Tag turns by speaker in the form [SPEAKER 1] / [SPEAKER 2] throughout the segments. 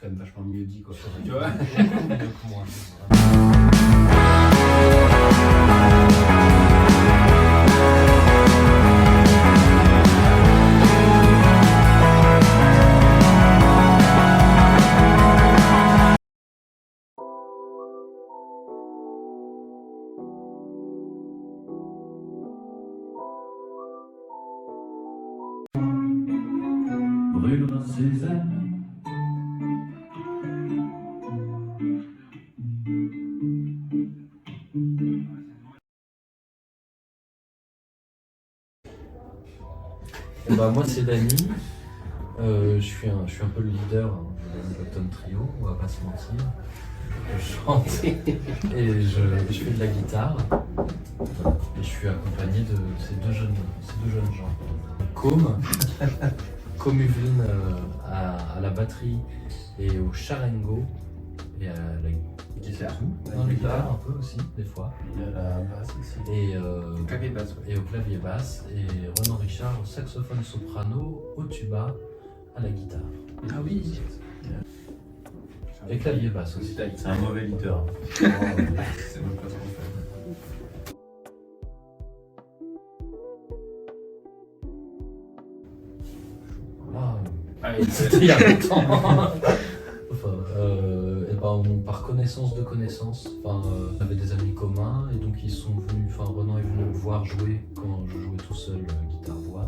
[SPEAKER 1] quand même vachement mieux dit, quoi. Tu vois.
[SPEAKER 2] Mieux que moi.
[SPEAKER 3] Brûlera ses ailes.
[SPEAKER 2] Et bah, moi c'est Dany, je suis un peu le leader de Bottom Trio, on va pas se mentir. Je chante et je fais de la guitare. Voilà. Et je suis accompagné de ces deux jeunes gens. Com Yveline à la batterie et au charango et à la
[SPEAKER 1] Guitare.
[SPEAKER 2] dans la guitare un peu aussi des fois.
[SPEAKER 1] Il y a la basse aussi.
[SPEAKER 2] Et,
[SPEAKER 1] Clavier basse, ouais.
[SPEAKER 2] et au clavier basse, et Renan Richard au saxophone soprano, au tuba, à la guitare.
[SPEAKER 1] Ah oui.
[SPEAKER 2] Et clavier basse aussi.
[SPEAKER 4] C'est un mauvais leader.
[SPEAKER 1] C'est même pas trop fait.
[SPEAKER 2] Ah, c'était il y a longtemps. Enfin, et ben, par connaissance de connaissances, on avait des amis communs et donc ils sont venus, Renan est venu me voir jouer quand je jouais tout seul guitare-voix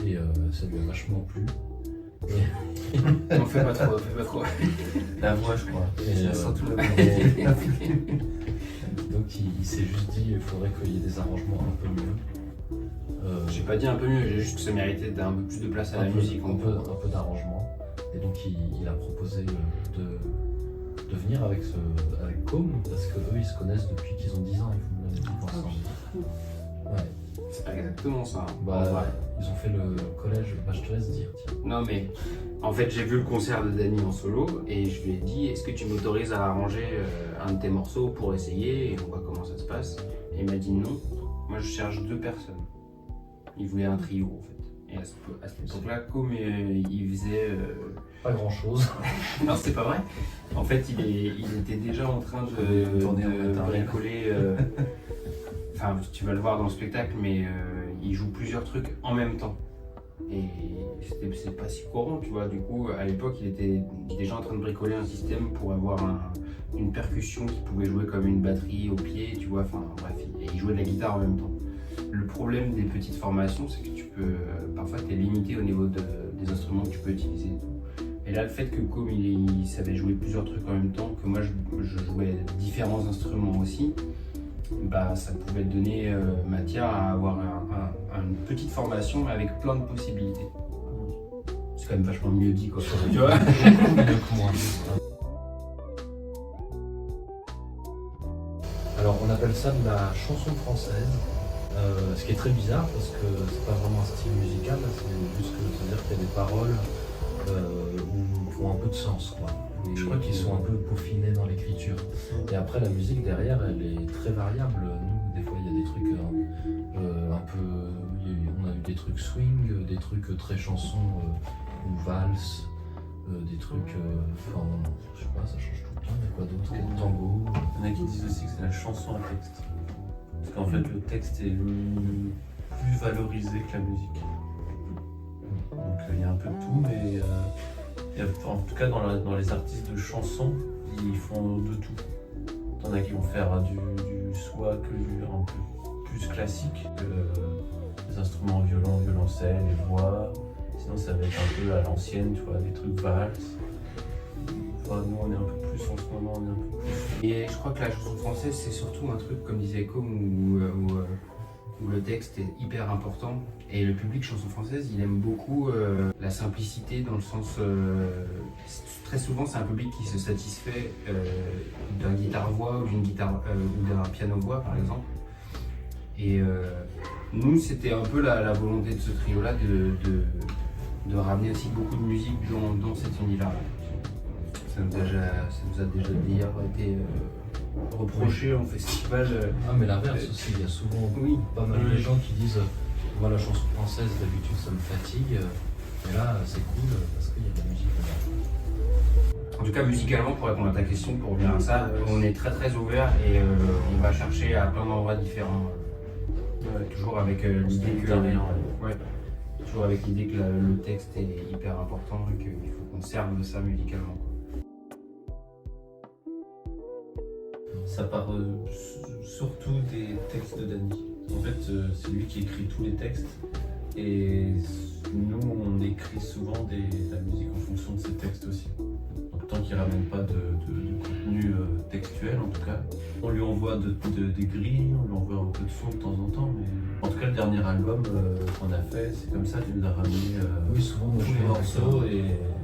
[SPEAKER 2] et ça lui a vachement plu.
[SPEAKER 1] On fait pas trop.
[SPEAKER 4] La voix, je crois.
[SPEAKER 2] Et,
[SPEAKER 1] Surtout la
[SPEAKER 2] et- donc il s'est juste dit il faudrait qu'il y ait des arrangements un peu mieux.
[SPEAKER 1] J'ai pas dit un peu mieux, j'ai juste que ça méritait d'un peu plus de place à la musique.
[SPEAKER 2] un peu d'arrangement. Et donc il a proposé de venir avec Com, parce que eux ils se connaissent depuis qu'ils ont 10 ans, ils font de la musique ensemble. Ouais.
[SPEAKER 1] C'est pas exactement ça.
[SPEAKER 2] Bah,
[SPEAKER 1] En vrai.
[SPEAKER 2] ils ont fait le collège, bah, je te laisse dire, tiens.
[SPEAKER 1] Non mais en fait j'ai vu le concert de Dany en solo et je lui ai dit est-ce que tu m'autorises à arranger un de tes morceaux pour essayer et on voit comment ça se passe. Et il m'a dit non, moi je cherche 2 personnes. Il voulait un trio en fait. Et à cette époque-là, Com il faisait...
[SPEAKER 2] Pas grand chose.
[SPEAKER 1] Non c'est pas vrai. En fait il était déjà en train de
[SPEAKER 4] Tourner en matériel.
[SPEAKER 1] bricoler... Enfin tu vas le voir dans le spectacle mais il joue plusieurs trucs en même temps. Et c'est pas si courant, tu vois. Du coup, à l'époque, il était déjà en train de bricoler un système pour avoir une percussion qui pouvait jouer comme une batterie au pied, tu vois. Enfin, bref, et il jouait de la guitare en même temps. Le problème des petites formations, c'est que tu peux, parfois, t'es limité au niveau des instruments que tu peux utiliser. Et là, le fait que Com il savait jouer plusieurs trucs en même temps, que moi je jouais différents instruments aussi, bah, ça pouvait donner matière à avoir une petite formation avec plein de possibilités. C'est quand même vachement mieux dit, quoi. Tu vois.
[SPEAKER 2] Mieux que moi. Alors on appelle ça de la chanson française, ce qui est très bizarre parce que c'est pas vraiment un style musical, c'est juste que c'est-à-dire qu'il y a des paroles qui ont un peu de sens, quoi. Et je crois qu'ils sont un peu peaufinés dans l'écriture. Et après la musique derrière elle est très variable. Nous des fois il y a des trucs un peu, on a eu des trucs swing, des trucs très chansons ou valse, des trucs, je sais pas, ça change tout le temps. Il y a quoi d'autre? Il y a le tango.
[SPEAKER 4] Il y en a qui disent aussi que c'est la chanson à texte. Parce qu'en fait, le texte est plus valorisé que la musique. Donc il y a un peu de tout, mais en tout cas dans les artistes de chansons, ils font de tout. T'en as qui vont faire du soit que un peu plus classique, que les instruments violon, violoncelle, les voix. Sinon ça va être un peu à l'ancienne, tu vois, des trucs valses. Enfin, nous on est un peu plus en ce moment, on est un peu plus...
[SPEAKER 1] Et je crois que la chanson française, c'est surtout un truc, comme disait Com, où le texte est hyper important. Et le public chanson française, il aime beaucoup la simplicité, dans le sens... très souvent, c'est un public qui se satisfait d'un guitare-voix ou d'une guitare ou d'un piano-voix, par exemple. Et nous, c'était un peu la volonté de ce trio-là de ramener aussi beaucoup de musique dans cet univers-là. Ça nous a déjà d'ailleurs été reproché en festival.
[SPEAKER 2] Ah mais l'inverse aussi, il y a souvent pas mal de gens qui disent moi la chanson française d'habitude ça me fatigue, mais là c'est cool parce qu'il y a de la musique dedans.
[SPEAKER 1] En tout cas, musicalement, pour répondre à ta question, pour revenir à ça, on est très très ouvert et on va chercher à plein d'endroits différents. Toujours avec l'idée que. Ouais. Toujours avec l'idée que le texte est hyper important et qu'il faut qu'on serve de ça musicalement.
[SPEAKER 4] Ça part surtout des textes de Danny. En fait, c'est lui qui écrit tous les textes et nous, on écrit souvent la musique en fonction de ces textes aussi. Donc, tant qu'il ne ramène pas de contenu textuel, en tout cas, on lui envoie des grilles, on lui envoie un peu de son de temps en temps. Mais en tout cas, le dernier album qu'on a fait, c'est comme ça qu'il nous a ramené
[SPEAKER 2] Oui, souvent, moi,
[SPEAKER 4] tous
[SPEAKER 2] je
[SPEAKER 4] les
[SPEAKER 2] fais
[SPEAKER 4] morceaux et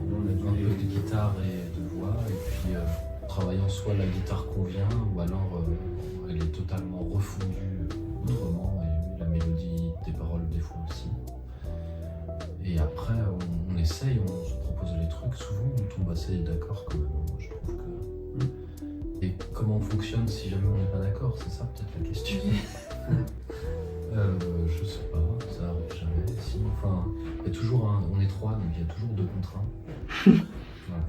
[SPEAKER 4] nous, on a
[SPEAKER 2] un
[SPEAKER 4] dû
[SPEAKER 2] peu de guitare et de voix, et puis en travaillant soit la guitare convient, ou alors elle est totalement refondue autrement, et la mélodie, des paroles des fois aussi. Et après, on essaye, on se propose les trucs, souvent on tombe assez d'accord quand même, moi, je trouve que... Et comment on fonctionne si jamais on n'est pas d'accord, c'est ça peut-être la question. Je sais pas, ça arrive jamais. Si, enfin, il y a toujours on est trois, donc il y a toujours deux contre un. Voilà.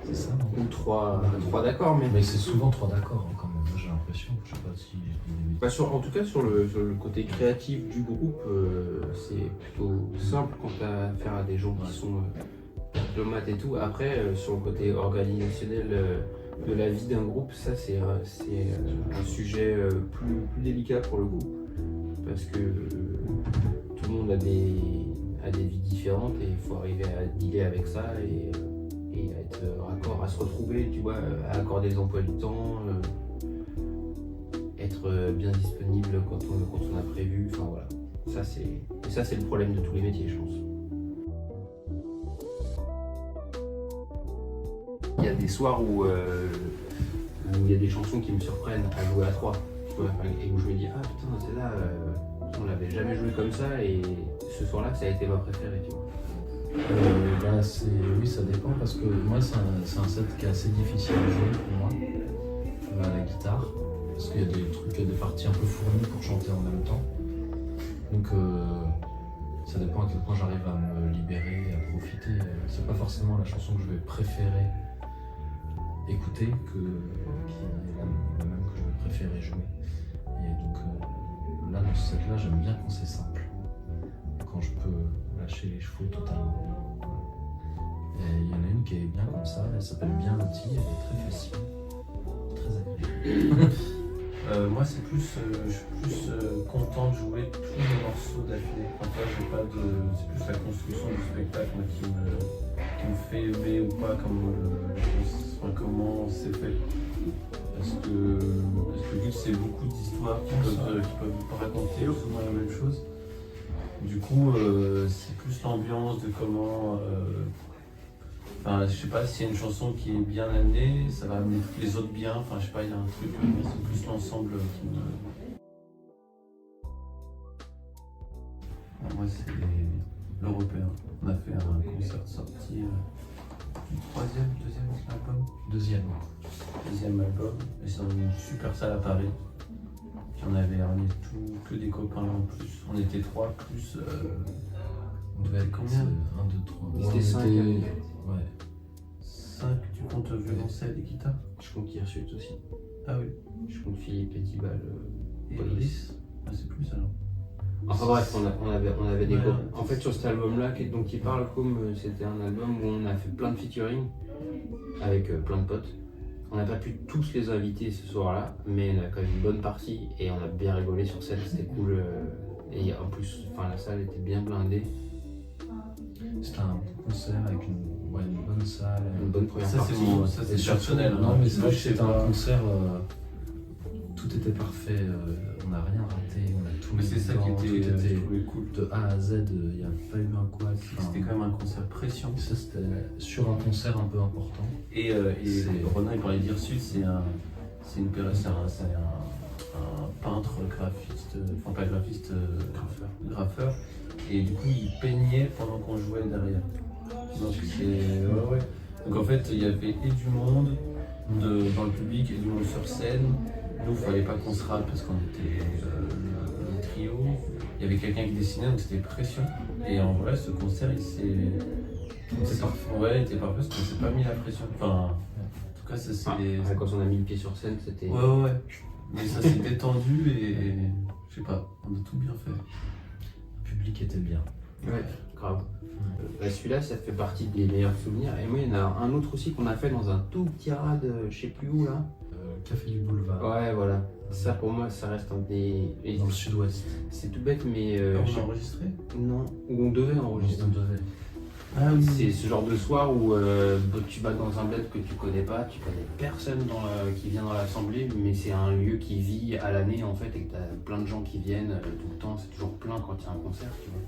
[SPEAKER 2] C'est ça, non?
[SPEAKER 5] Ou trois d'accords,
[SPEAKER 2] Mais c'est souvent trois d'accords quand même, moi j'ai l'impression, je sais pas si...
[SPEAKER 5] en tout cas sur le côté créatif du groupe, c'est plutôt simple quand tu as affaire à des gens qui sont diplomates et tout. Après, sur le côté organisationnel de la vie d'un groupe, ça c'est un sujet plus délicat pour le groupe. Parce que tout le monde a des vies différentes et il faut arriver à dealer avec ça et à être raccord, à se retrouver, tu vois, à accorder les emplois du temps, être bien disponible quand on a prévu, enfin voilà. Ça c'est le problème de tous les métiers, je pense. Il y a des soirs où il y a des chansons qui me surprennent à jouer à trois. Et où je me dis, ah putain, celle-là, on l'avait jamais joué comme ça, et ce soir-là, ça a été ma préférée, tu vois.
[SPEAKER 2] Oui, ça dépend, parce que moi, c'est un set qui est assez difficile à jouer pour moi, à la guitare, parce qu'il y a des trucs, il y a des parties un peu fournies pour chanter en même temps. Donc, ça dépend à quel point j'arrive à me libérer, à profiter. C'est pas forcément la chanson que je vais préférer écouter, qui est la même que je vais préférer jouer. Et donc là, dans ce set-là, j'aime bien quand c'est simple, quand je peux lâcher les chevaux totalement. Et il y en a une qui est bien comme ça, elle s'appelle Bien Lotie, elle est très facile, très agréable.
[SPEAKER 4] Moi, c'est plus, je suis plus content de jouer tous les morceaux d'affilée. Enfin, c'est plus la construction du spectacle moi, qui me fait aimer ou pas comment c'est fait. Parce que vu que c'est beaucoup d'histoires qui peuvent raconter plus ou moins la même chose, du coup c'est plus l'ambiance de comment... Enfin, je sais pas, s'il y a une chanson qui est bien amenée, ça va amener toutes les autres bien. Enfin, je sais pas, il y a un truc, mais c'est plus l'ensemble qui me... Moi, c'est l'Européen. On a fait un concert de sortie du deuxième album. Deuxième album, et c'est dans une super salle à Paris. Puis on est que des copains en plus. On était trois, plus...
[SPEAKER 2] On devait être
[SPEAKER 4] combien?
[SPEAKER 2] 1, 2, 3.
[SPEAKER 5] C'était 5.
[SPEAKER 2] Ouais.
[SPEAKER 4] 5, tu comptes violoncelle et guitare?
[SPEAKER 5] Je compte Hirsute aussi.
[SPEAKER 4] Ah oui.
[SPEAKER 5] Je compte Philippe Etibal.
[SPEAKER 4] Et Brice? Ah, c'est plus alors.
[SPEAKER 5] Enfin bref, on avait des
[SPEAKER 4] Ouais,
[SPEAKER 5] copains. En fait, sur cet album-là, dont il parle, comme c'était un album où on a fait plein de featuring avec plein de potes. On n'a pas pu tous les inviter ce soir-là, mais on a quand même une bonne partie et on a bien rigolé sur scène, c'était cool. Et en plus, la salle était bien blindée.
[SPEAKER 2] C'était un bon concert avec une bonne salle.
[SPEAKER 5] Une bonne première
[SPEAKER 4] Ça,
[SPEAKER 5] partie.
[SPEAKER 4] c'est
[SPEAKER 2] Et
[SPEAKER 4] personnel.
[SPEAKER 2] Non, mais c'est
[SPEAKER 4] Moi,
[SPEAKER 2] vrai que
[SPEAKER 4] je sais
[SPEAKER 2] c'était
[SPEAKER 4] pas.
[SPEAKER 2] un concert, tout était parfait, on n'a rien raté, on a tout
[SPEAKER 4] Mais
[SPEAKER 2] mis
[SPEAKER 4] c'est ça
[SPEAKER 2] dedans,
[SPEAKER 4] qui
[SPEAKER 2] tout
[SPEAKER 4] était, je
[SPEAKER 2] était
[SPEAKER 4] trouvais cool.
[SPEAKER 2] de A à Z, il n'y a pas eu un couac.
[SPEAKER 4] C'était quand même un concert pression.
[SPEAKER 2] Ça, c'était sur un concert un peu important.
[SPEAKER 4] Et Ronan, il parlait d'Hirsute, c'est un peintre graphiste, enfin pas graphiste, graffeur. Et du coup, il peignait pendant qu'on jouait derrière. Donc c'est... Ouais. Donc en fait, il y avait et du monde dans le public et du monde sur scène. Nous, il fallait pas qu'on se rate parce qu'on était le trio. Il y avait quelqu'un qui dessinait, donc c'était pression. Et en vrai, ce concert, il s'est
[SPEAKER 2] C'est parfait.
[SPEAKER 4] Ouais, t'es parfait parce qu'on s'est pas mis la pression. Enfin, en tout cas, ça s'est.
[SPEAKER 5] Ah, quand on a mis le pied sur scène, c'était.
[SPEAKER 4] Ouais. Mais ça s'est détendu et je sais pas, on a tout bien fait.
[SPEAKER 2] Le public était bien.
[SPEAKER 5] Ouais, grave. Bah, celui-là, ça fait partie des meilleurs souvenirs. Et moi, il y en a un autre aussi qu'on a fait dans un tout petit rad, je sais plus où là.
[SPEAKER 2] Café du Boulevard.
[SPEAKER 5] Ouais, voilà. Ça, pour moi, ça reste un des. et
[SPEAKER 2] Dans le sud-ouest.
[SPEAKER 5] C'est tout bête, mais.
[SPEAKER 4] On a enregistré?
[SPEAKER 5] Non, où on devait enregistrer.
[SPEAKER 4] Ah oui.
[SPEAKER 5] C'est ce genre de soir où tu vas dans un bled que tu connais pas, tu connais personne qui vient dans l'assemblée, mais c'est un lieu qui vit à l'année en fait et que tu as plein de gens qui viennent tout le temps, c'est toujours plein quand il y a un concert, tu vois.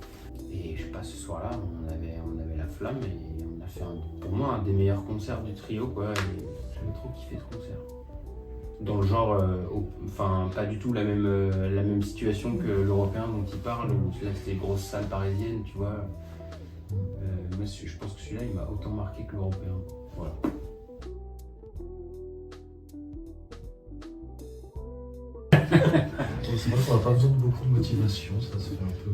[SPEAKER 5] Et je sais pas, ce soir-là, on avait la flamme et on a fait pour moi un des meilleurs concerts du trio, quoi. Et j'avais trop kiffé ce concert. Dans le genre, enfin pas du tout la même situation que l'Européen dont il parle, où là c'était grosse salle parisienne, tu vois. Moi, je pense que celui-là, il m'a autant marqué que l'Européen. Voilà.
[SPEAKER 2] C'est vrai qu'on n'a pas besoin de beaucoup de motivation, ça se fait un peu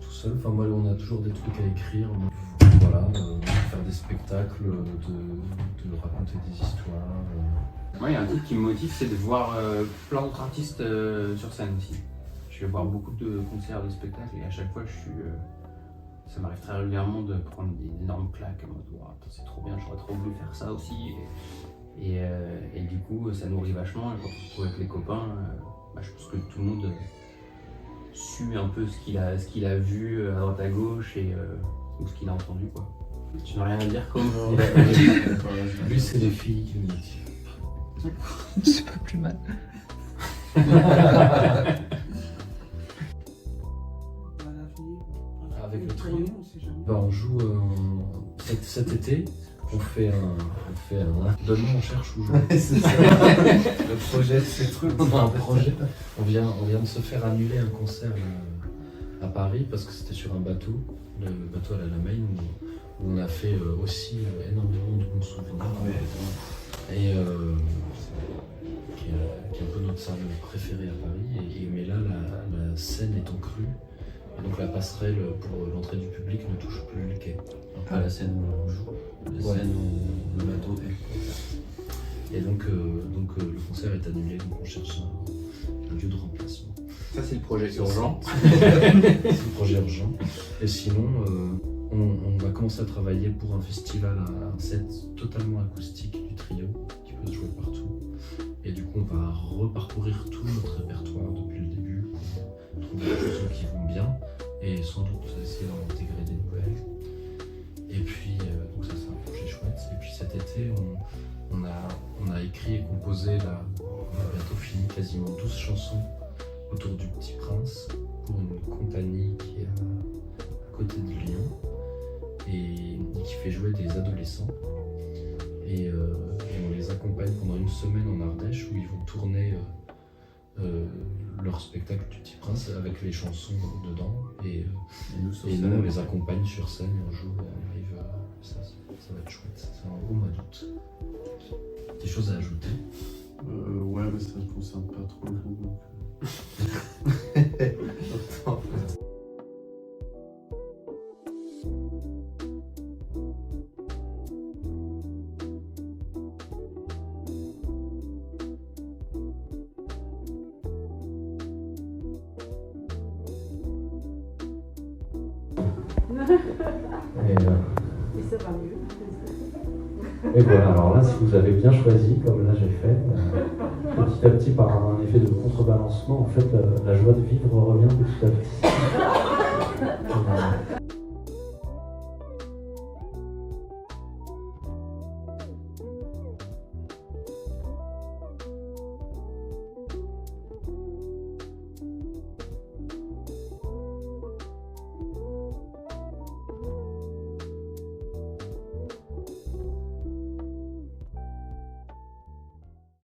[SPEAKER 2] tout seul. Enfin, moi, on a toujours des trucs à écrire. Voilà, faire des spectacles, de raconter des histoires.
[SPEAKER 5] Moi, il y a un truc qui me motive, c'est de voir plein d'autres artistes sur scène aussi. Je vais voir beaucoup de concerts, de spectacles, et à chaque fois, ça m'arrive très régulièrement de prendre des énormes claques en mode wow, c'est trop bien, j'aurais trop voulu faire ça aussi. Et du coup, ça nourrit vachement. Et quand on se retrouve avec les copains, je pense que tout le monde sue un peu ce qu'il a vu à droite à gauche ou ce qu'il a entendu, quoi. Tu n'as rien à dire comme.
[SPEAKER 2] Lui, c'est les filles qui me motivent.
[SPEAKER 6] C'est pas plus mal.
[SPEAKER 2] Avec le trio, on joue cet été. On fait un. Donne-moi, on cherche où jouer.
[SPEAKER 4] C'est ça. Le projet, c'est truc.
[SPEAKER 2] On a un projet. On vient de se faire annuler un concert à Paris parce que c'était sur un bateau, le bateau à la Main, où on a fait aussi énormément de bons souvenirs. Et qui est un peu notre salle préférée à Paris. Mais là, la scène est en crue. Et donc la passerelle pour l'entrée du public ne touche plus le quai.
[SPEAKER 4] Pas la scène où on joue, la scène où le bateau est.
[SPEAKER 2] Et donc le concert est annulé, donc on cherche un lieu de remplacement.
[SPEAKER 5] Ça, c'est le projet urgent.
[SPEAKER 2] C'est le projet urgent. Et sinon, on va commencer à travailler pour un festival, un set totalement acoustique du trio qui peut se jouer partout. Et du coup, on va reparcourir tout notre répertoire depuis le début pour trouver des choses qui vont bien et sans doute essayer d'en intégrer des nouvelles. Et puis, donc ça, c'est un projet chouette. Et puis cet été, on a écrit et composé, on a bientôt fini quasiment 12 chansons autour du Petit Prince pour une compagnie qui est à côté de Lyon et qui fait jouer des adolescents. Et on les accompagne pendant une semaine en Ardèche où ils vont tourner leur spectacle du Petit Prince avec les chansons dedans. Et nous, on les accompagne sur scène et on joue en live. Ça va être chouette. C'est un beau mois d'août. Des choses à ajouter?
[SPEAKER 4] Ouais, mais ça ne concerne pas trop le groupe. Donc...
[SPEAKER 7] Et ça va mieux.
[SPEAKER 2] Et voilà, alors là, si vous avez bien choisi, comme là j'ai fait, petit à petit, par un effet de contrebalancement, en fait, la joie de vivre revient petit à petit.